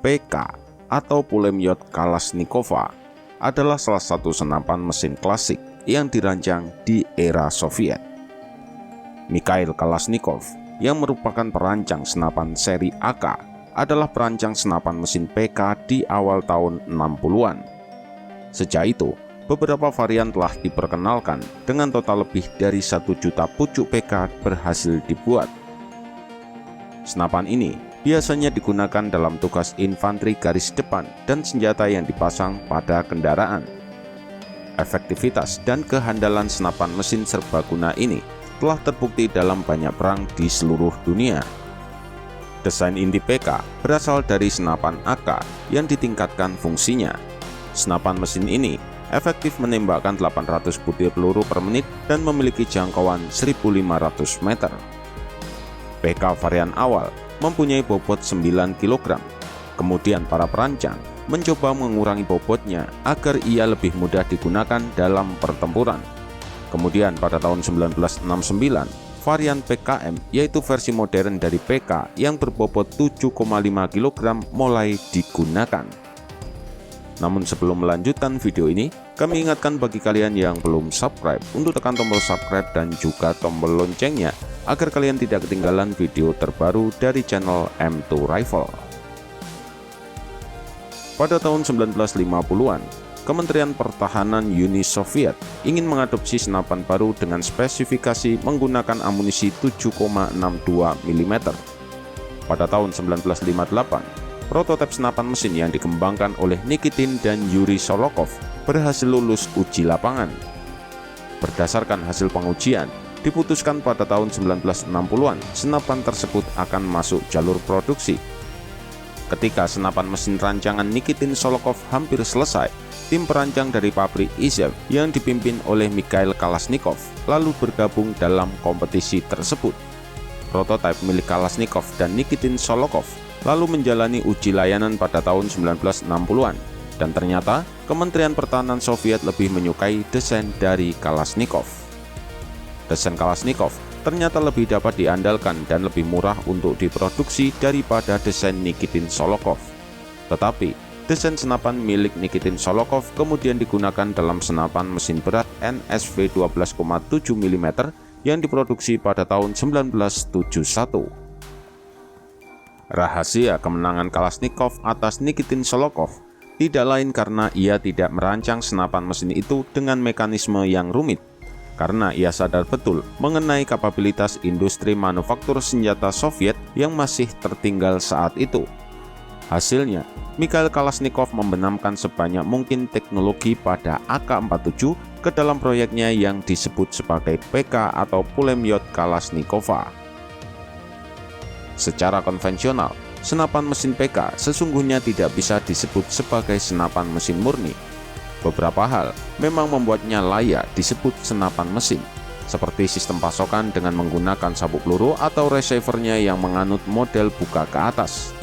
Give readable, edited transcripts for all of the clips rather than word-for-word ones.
PK atau Pulemyot Kalashnikova adalah salah satu senapan mesin klasik yang dirancang di era Soviet. Mikhail Kalashnikov yang merupakan perancang senapan seri AK adalah perancang senapan mesin PK di awal tahun 60-an. Sejak itu, beberapa varian telah diperkenalkan dengan total lebih dari 1 juta pucuk PK berhasil dibuat. Senapan ini biasanya digunakan dalam tugas infanteri garis depan dan senjata yang dipasang pada kendaraan. Efektivitas dan kehandalan senapan mesin serbaguna ini telah terbukti dalam banyak perang di seluruh dunia. Desain inti PK berasal dari senapan AK yang ditingkatkan fungsinya. Senapan mesin ini efektif menembakkan 800 butir peluru per menit dan memiliki jangkauan 1.500 meter. PK varian awal mempunyai bobot 9 kg. Kemudian para perancang mencoba mengurangi bobotnya agar ia lebih mudah digunakan dalam pertempuran. Kemudian pada tahun 1969, varian PKM yaitu versi modern dari PK yang berbobot 7,5 kg mulai digunakan. Namun sebelum melanjutkan video ini, kami ingatkan bagi kalian yang belum subscribe untuk tekan tombol subscribe dan juga tombol loncengnya agar kalian tidak ketinggalan video terbaru dari channel M2 Rifle. Pada tahun 1950-an, Kementerian Pertahanan Uni Soviet ingin mengadopsi senapan baru dengan spesifikasi menggunakan amunisi 7,62 mm. Pada tahun 1958, prototipe senapan mesin yang dikembangkan oleh Nikitin dan Yuri Sholokhov berhasil lulus uji lapangan. Berdasarkan hasil pengujian, diputuskan pada tahun 1960-an senapan tersebut akan masuk jalur produksi. Ketika senapan mesin rancangan Nikitin Sholokhov hampir selesai, tim perancang dari pabrik Izev yang dipimpin oleh Mikhail Kalashnikov lalu bergabung dalam kompetisi tersebut. Prototipe milik Kalashnikov dan Nikitin Sholokhov lalu menjalani uji layanan pada tahun 1960-an, dan ternyata Kementerian Pertahanan Soviet lebih menyukai desain dari Kalashnikov. Desain Kalashnikov ternyata lebih dapat diandalkan dan lebih murah untuk diproduksi daripada desain Nikitin Sholokhov. Tetapi, desain senapan milik Nikitin Sholokhov kemudian digunakan dalam senapan mesin berat NSV 12,7 mm yang diproduksi pada tahun 1971. Rahasia kemenangan Kalashnikov atas Nikitin Sholokhov tidak lain karena ia tidak merancang senapan mesin itu dengan mekanisme yang rumit, karena ia sadar betul mengenai kapabilitas industri manufaktur senjata Soviet yang masih tertinggal saat itu. Hasilnya, Mikhail Kalashnikov membenamkan sebanyak mungkin teknologi pada AK-47 ke dalam proyeknya yang disebut sebagai PK atau Pulemyot Kalashnikova. Secara konvensional, senapan mesin PK sesungguhnya tidak bisa disebut sebagai senapan mesin murni. Beberapa hal memang membuatnya layak disebut senapan mesin, seperti sistem pasokan dengan menggunakan sabuk peluru atau receivernya yang menganut model buka ke atas.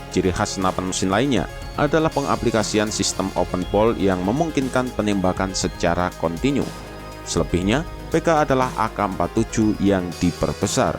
Ciri khas senapan mesin lainnya adalah pengaplikasian sistem open ball yang memungkinkan penembakan secara kontinu. Selebihnya, PK adalah AK-47 yang diperbesar.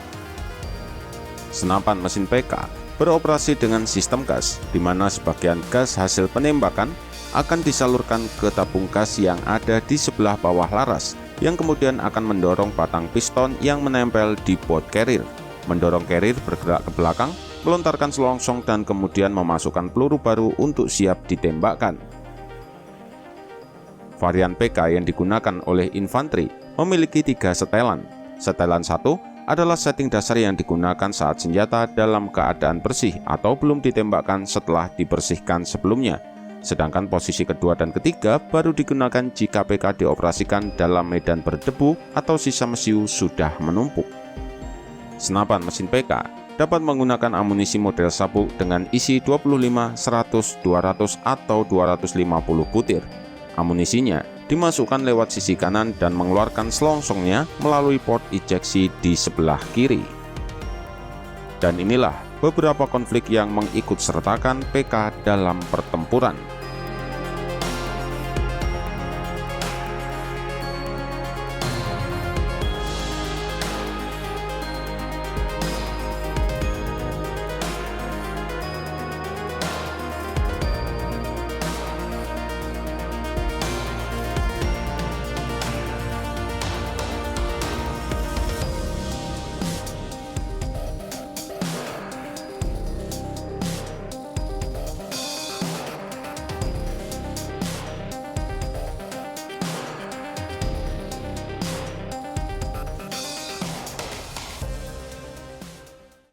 Senapan mesin PK beroperasi dengan sistem gas, di mana sebagian gas hasil penembakan akan disalurkan ke tabung gas yang ada di sebelah bawah laras, yang kemudian akan mendorong batang piston yang menempel di bot carrier, mendorong carrier bergerak ke belakang, melontarkan selongsong dan kemudian memasukkan peluru baru untuk siap ditembakkan. Varian PK yang digunakan oleh infanteri memiliki 3 setelan. Setelan 1 adalah setting dasar yang digunakan saat senjata dalam keadaan bersih atau belum ditembakkan setelah dibersihkan sebelumnya. Sedangkan posisi kedua dan ketiga baru digunakan jika PK dioperasikan dalam medan berdebu atau sisa mesiu sudah menumpuk. Senapan mesin PK dapat menggunakan amunisi model sabuk dengan isi 25, 100, 200, atau 250 butir. Amunisinya dimasukkan lewat sisi kanan dan mengeluarkan selongsongnya melalui port ejeksi di sebelah kiri. Dan inilah beberapa konflik yang mengikut sertakan PK dalam pertempuran.